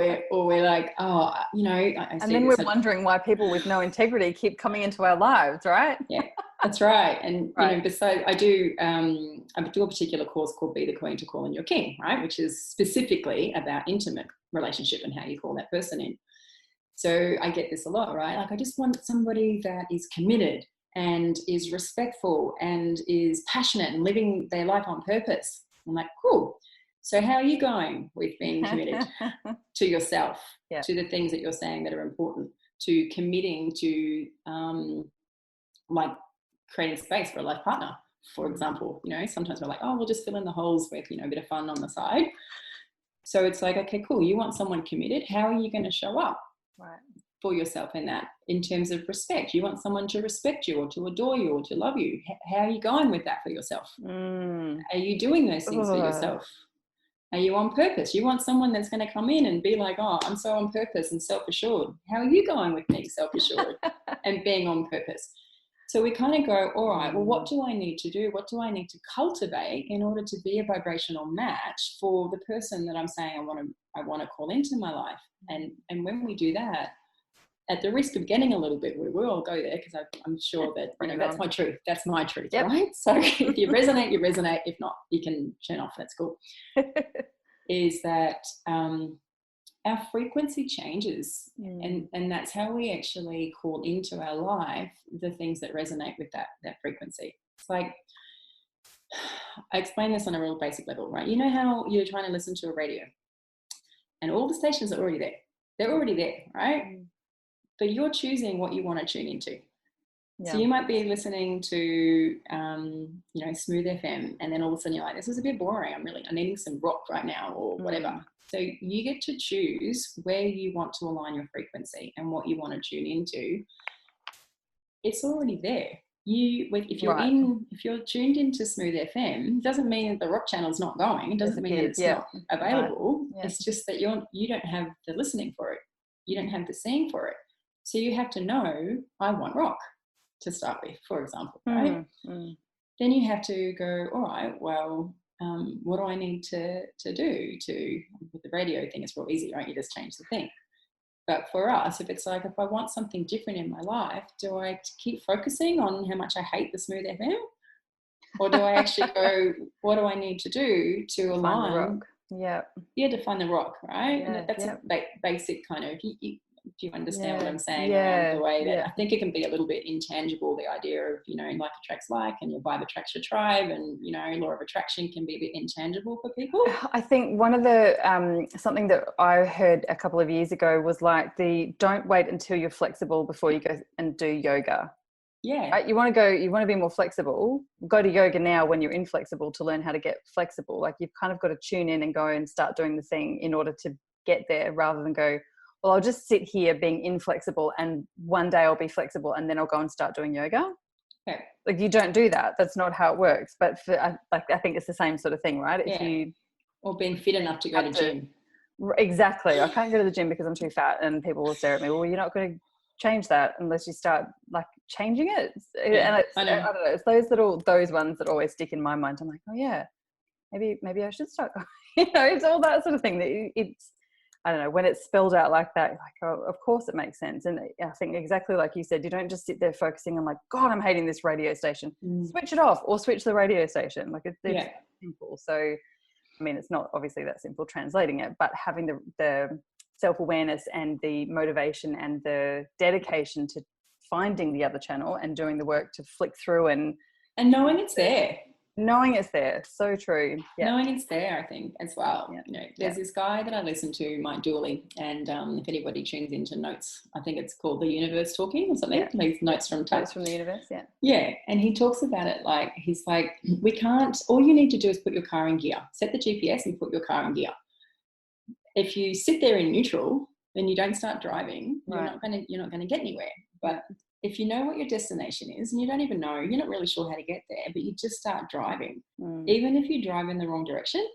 we're like, oh, you know, and then we're wondering why people with no integrity keep coming into our lives, right? Yeah, that's right. And you know, besides, I do a particular course called Be the Queen to Call in Your King, right, which is specifically about intimate relationship and how you call that person in. So I get this a lot, right? Like, I just want somebody that is committed and is respectful and is passionate and living their life on purpose. I'm like, cool. So how are you going with being committed to yourself, to the things that you're saying that are important, to committing to like creating space for a life partner, for example? You know, sometimes we're like, oh, we'll just fill in the holes with, you know, a bit of fun on the side. So it's like, okay, cool. You want someone committed. How are you going to show up for yourself in that, in terms of respect? You want someone to respect you or to adore you or to love you. How are you going with that for yourself? Are you doing those things for yourself? Are you on purpose? You want someone that's going to come in and be like, oh, I'm so on purpose and self-assured. How are you going with being self-assured and being on purpose? So we kind of go, all right, well, what do I need to do? What do I need to cultivate in order to be a vibrational match for the person that I'm saying I want to call into my life? And when we do that, at the risk of getting a little bit, we all go there, because I'm sure that, you know, that's my truth. That's my truth, right? So if you resonate, you resonate. If not, you can turn off. That's cool. Is that our frequency changes, and that's how we actually call into our life the things that resonate with that frequency. It's like, I explain this on a real basic level, right? You know how you're trying to listen to a radio and all the stations are already there. They're already there, right? But you're choosing what you want to tune into. So you might be listening to, you know, Smooth FM, and then all of a sudden you're like, this is a bit boring. I'm needing some rock right now, or whatever. So you get to choose where you want to align your frequency and what you want to tune into. It's already there. If you're tuned into Smooth FM, it doesn't mean that the rock channel's not going. It doesn't mean that it's not available. It's just that you don't have the listening for it. You don't have the seeing for it. So you have to know, I want rock to start with, for example, right? Then you have to go, all right, well, what do I need to do with the radio thing? It's real easy, right? You just change the thing. But for us, if I want something different in my life, do I keep focusing on how much I hate the Smooth FM? Or do I actually go, what do I need to do to align? Find the rock. To find the rock, right? And that's a basic kind of, do you understand what I'm saying? Around the way that I think it can be a little bit intangible, the idea of, you know, like attracts like, and your vibe attracts your tribe, and, you know, law of attraction can be a bit intangible for people. I think one of the something that I heard a couple of years ago was like, don't wait until you're flexible before you go and do yoga. Right? You want to be more flexible, go to yoga now when you're inflexible, to learn how to get flexible. Like, you've kind of got to tune in and go and start doing the thing in order to get there, rather than go, well, I'll just sit here being inflexible and one day I'll be flexible and then I'll go and start doing yoga. Like, you don't do that. That's not how it works. But I think it's the same sort of thing, right? Or being fit enough to go to gym. Exactly. I can't go to the gym because I'm too fat, and people will stare at me. Well, you're not going to change that unless you start like changing it. Yeah, And it's, I I know. don't know, it's those ones that always stick in my mind. I'm like, oh yeah, maybe I should start going. It's all that sort of thing that it's, I don't know, when it's spelled out like that, like, oh, of course it makes sense. And I think exactly like you said, you don't just sit there focusing on like, God, I'm hating this radio station. Switch it off or switch the radio station. Like it's simple. So, I mean, it's not obviously that simple translating it, but having the self-awareness and the motivation and the dedication to finding the other channel and doing the work to flick through and knowing it's there. Knowing it's there. So true. Yeah. Knowing it's there, I think, as well. Yeah. You know, there's this guy that I listen to, Mike Dooley, and if anybody tunes into Notes, I think it's called The Universe Talking or something. Like Notes from the Universe, yeah. Yeah, and he talks about it like, he's like, we can't, all you need to do is put your car in gear. Set the GPS and put your car in gear. If you sit there in neutral and you don't start driving, you're not gonna get anywhere. But if you know what your destination is and you don't even know, you're not really sure how to get there, but you just start driving. Even if you drive in the wrong direction,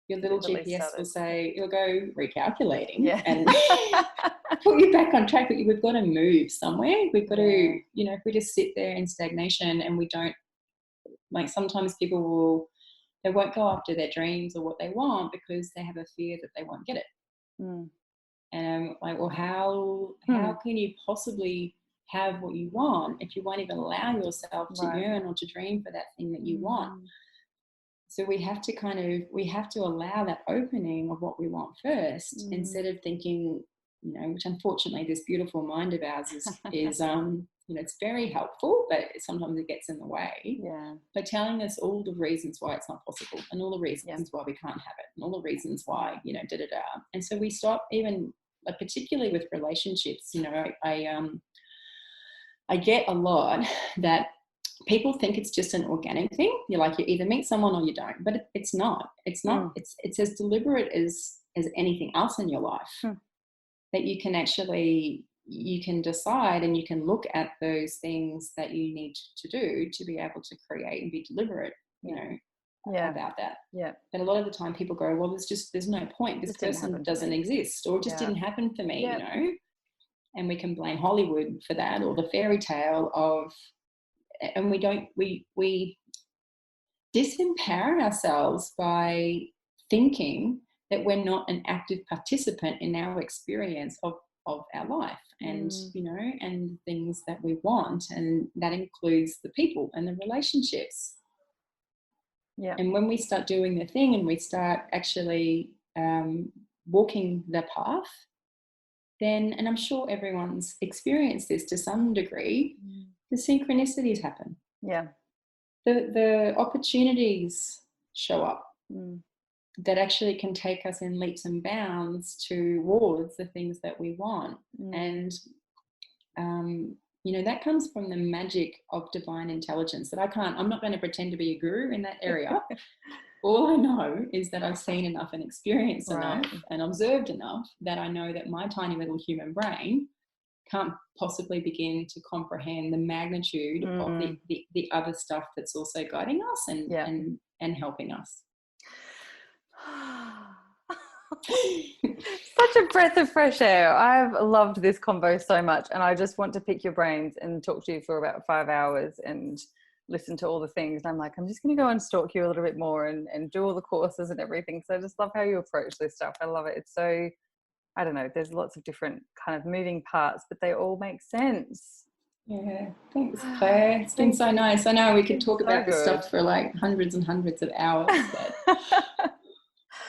your little GPS will say, it'll go recalculating and put you back on track. But we've got to move somewhere. We've got to, you know, if we just sit there in stagnation and we don't, like, sometimes people they won't go after their dreams or what they want because they have a fear that they won't get it. And I'm like, well, how can you possibly have what you want if you won't even allow yourself to yearn or to dream for that thing that you want? So we have to allow that opening of what we want first, instead of thinking, you know, which unfortunately this beautiful mind of ours is you know, it's very helpful, but sometimes it gets in the way. But telling us all the reasons why it's not possible, and all the reasons why we can't have it, and all the reasons why, you know, And so we stop, even particularly with relationships. You know, I get a lot that people think it's just an organic thing. You're like, you either meet someone or you don't, but it's not. It's not. It's as deliberate as anything else in your life. That you can actually, you can decide and you can look at those things that you need to do to be able to create and be deliberate, you know, about that. But a lot of the time people go, well, there's no point. This person doesn't exist, or it just didn't happen for me, you know. And we can blame Hollywood for that, or the fairy tale of, and we disempower ourselves by thinking that we're not an active participant in our experience of our life, and you know, and things that we want, and that includes the people and the relationships. And when we start doing the thing and we start actually walking the path, then, and I'm sure everyone's experienced this to some degree, the synchronicities happen. The opportunities show up that actually can take us in leaps and bounds towards the things that we want. And you know, that comes from the magic of divine intelligence that I'm not going to pretend to be a guru in that area. All I know is that I've seen enough and experienced enough and observed enough that I know that my tiny little human brain can't possibly begin to comprehend the magnitude of the other stuff that's also guiding us and helping us. Such a breath of fresh air. I've loved this convo so much, and I just want to pick your brains and talk to you for about 5 hours and listen to all the things. And I'm like, I'm just going to go and stalk you a little bit more and do all the courses and everything. So I just love how you approach this stuff. I love it. It's so, I don't know, there's lots of different kind of moving parts, but they all make sense. Yeah, thanks, Claire. It's been so nice. I know we could talk about this stuff for like hundreds and hundreds of hours, but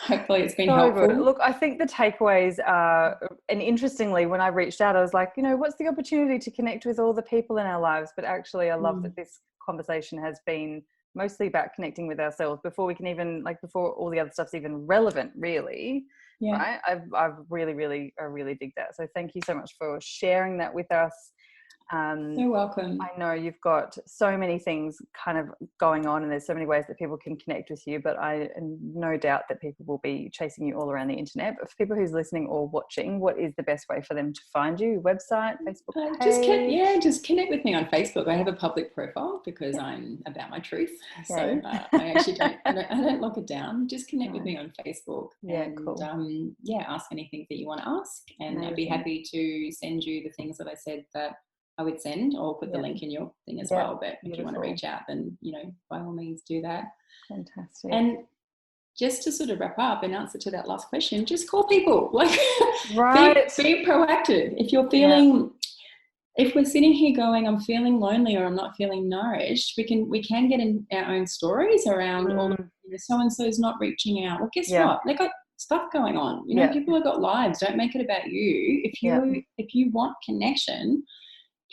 hopefully it's been helpful. Good. Look, I think the takeaways are, and interestingly, when I reached out, I was like, you know, what's the opportunity to connect with all the people in our lives? But actually, I love that this conversation has been mostly about connecting with ourselves before we can even, like, before all the other stuff's even relevant, really. Right? I really dig that. So thank you so much for sharing that with us. You're welcome. I know you've got so many things kind of going on, and there's so many ways that people can connect with you, but I no doubt that people will be chasing you all around the internet. But for people who's listening or watching, what is the best way for them to find you? Website, Facebook page? Just connect with me on Facebook. I have a public profile because I'm about my truth. So I actually I don't lock it down. Just connect with me on Facebook. And cool. Ask anything that you want to ask, and I'd be happy to send you the things that I said that I would send, or put the link in your thing as well. But if you want to reach out, then, by all means do that. Fantastic. And just to sort of wrap up in answer to that last question, just call people. Like, be proactive. If you're feeling, if we're sitting here going, I'm feeling lonely or I'm not feeling nourished, we can get in our own stories around all of, so-and-so's not reaching out. Well, guess what? They've got stuff going on. People have got lives. Don't make it about you. If you want connection,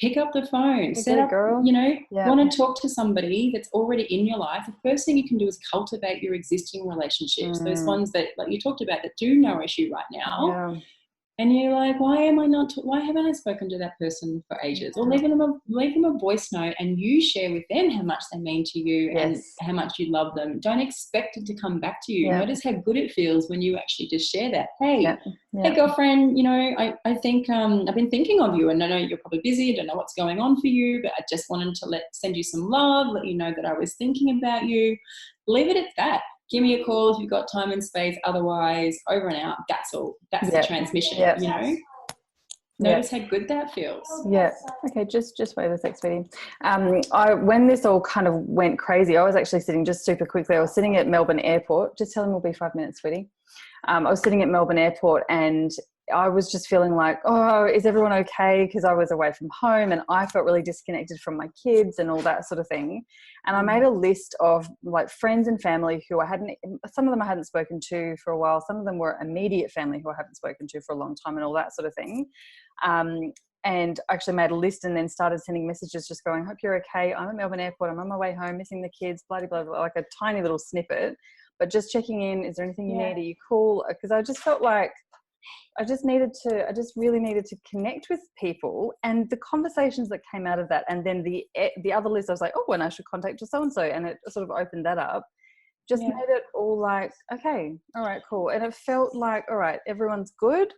pick up the phone, set up, want to talk to somebody that's already in your life. The first thing you can do is cultivate your existing relationships, those ones that, like you talked about, that do nourish you right now. Yeah. And you're like, why haven't I spoken to that person for ages? Or leave them a voice note, and you share with them how much they mean to you and how much you love them. Don't expect it to come back to you. Notice how good it feels when you actually just share that. Hey, girlfriend, I think I've been thinking of you, and I know you're probably busy. I don't know what's going on for you, but I just wanted to send you some love, let you know that I was thinking about you. Leave it at that. Give me a call if you've got time and space. Otherwise, over and out. That's all. That's the transmission. Notice how good that feels. Okay, just wait a sec, sweetie. When this all kind of went crazy, I was actually sitting, just super quickly, I was sitting at Melbourne Airport. Just tell him we'll be 5 minutes, sweetie. I was sitting at Melbourne Airport, and I was just feeling like, oh, is everyone okay? Because I was away from home and I felt really disconnected from my kids and all that sort of thing. And I made a list of like friends and family who some of them I hadn't spoken to for a while. Some of them were immediate family who I haven't spoken to for a long time and all that sort of thing. And actually made a list and then started sending messages just going, hope you're okay. I'm at Melbourne Airport. I'm on my way home, missing the kids, blah, blah, blah, like a tiny little snippet. But just checking in, is there anything you need? Are you cool? Because I just felt like I just really needed to connect with people, and the conversations that came out of that. And then the other list, I was like, oh, when I should contact just so-and-so. And it sort of opened that up, just made it all like, okay, all right, cool. And it felt like, all right, everyone's good.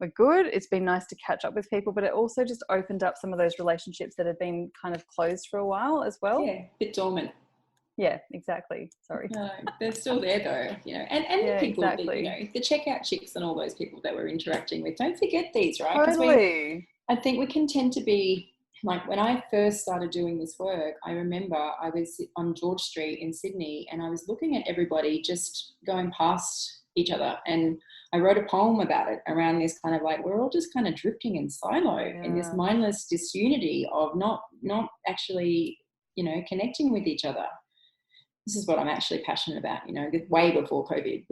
We're good. It's been nice to catch up with people, but it also just opened up some of those relationships that had been kind of closed for a while as well. Yeah, a bit dormant. Yeah, exactly. Sorry. No, they're still there though, and the people, exactly. The checkout chicks and all those people that we're interacting with. Don't forget these, right? Totally. I think we can tend to be like, when I first started doing this work, I remember I was on George Street in Sydney, and I was looking at everybody just going past each other, and I wrote a poem about it around this kind of like, we're all just kind of drifting in silo in this mindless disunity of not actually, connecting with each other. This is what I'm actually passionate about, way before COVID.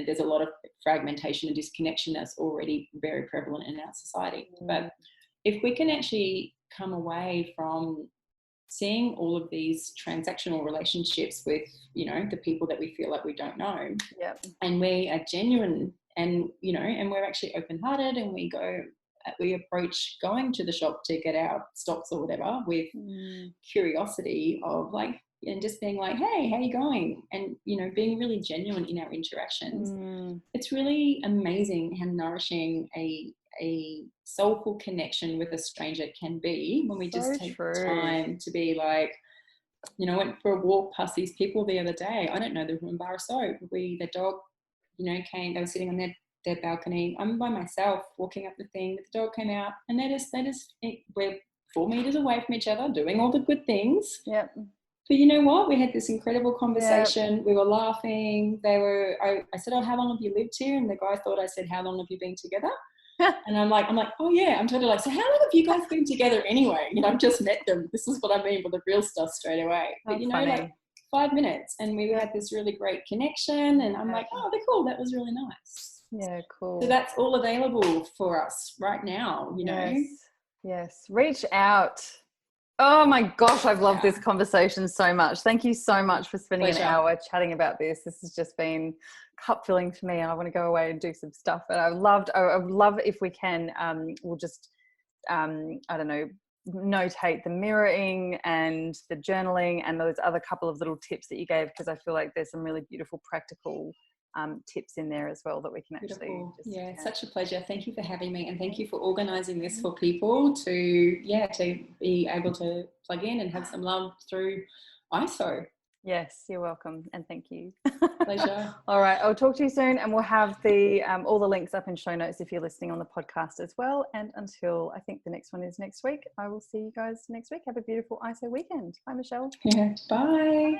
There's a lot of fragmentation and disconnection that's already very prevalent in our society. But if we can actually come away from seeing all of these transactional relationships with, the people that we feel like we don't know, and we are genuine and, and we're actually open-hearted, and we approach going to the shop to get our stocks or whatever with curiosity of like, and just being like, hey, how you going? And, being really genuine in our interactions. It's really amazing how nourishing a soulful connection with a stranger can be when we just take time to be like, I went for a walk past these people the other day. I don't know them from a bar of soap. Their dog, came, they were sitting on their balcony. I'm by myself walking up the thing. The dog came out, and we're 4 meters away from each other doing all the good things. But you know what? We had this incredible conversation. Yep. We were laughing. I said, oh, how long have you lived here? And the guy thought I said, how long have you been together? And I'm like, oh yeah. I'm totally like, so how long have you guys been together anyway? I've just met them. This is what I mean by the real stuff straight away. But funny. Like 5 minutes, and we had this really great connection. And I'm like, oh, they're cool. That was really nice. Yeah, cool. So that's all available for us right now, Yes. Reach out. Oh my gosh, I've loved this conversation so much. Thank you so much for spending an hour chatting about this. This has just been cup filling for me, and I want to go away and do some stuff. And I would love if we can, we'll just, I don't know, notate the mirroring and the journaling and those other couple of little tips that you gave, because I feel like there's some really beautiful practical tips in there as well that we can actually it's such a pleasure. Thank you for having me, and thank you for organising this for people to be able to plug in and have some love through ISO. Yes, you're welcome, and thank you. Pleasure. All right, I'll talk to you soon, and we'll have the all the links up in show notes if you're listening on the podcast as well. And until I think the next one is next week, I will see you guys next week. Have a beautiful ISO weekend. Bye, Michelle. Yeah, bye.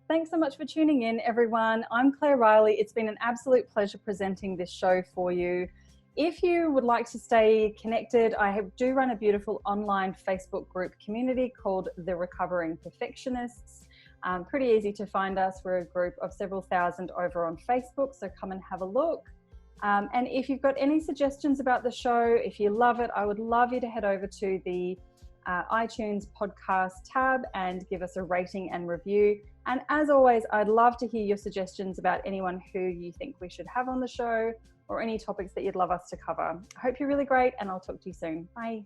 Thanks so much for tuning in, everyone. I'm Claire Riley. It's been an absolute pleasure presenting this show for you. If you would like to stay connected, I do run a beautiful online Facebook group community called The Recovering Perfectionists. Pretty easy to find us. We're a group of several thousand over on Facebook, so come and have a look. And if you've got any suggestions about the show, if you love it, I would love you to head over to the iTunes podcast tab and give us a rating and review. And as always, I'd love to hear your suggestions about anyone who you think we should have on the show, or any topics that you'd love us to cover. I hope you're really great, and I'll talk to you soon. Bye.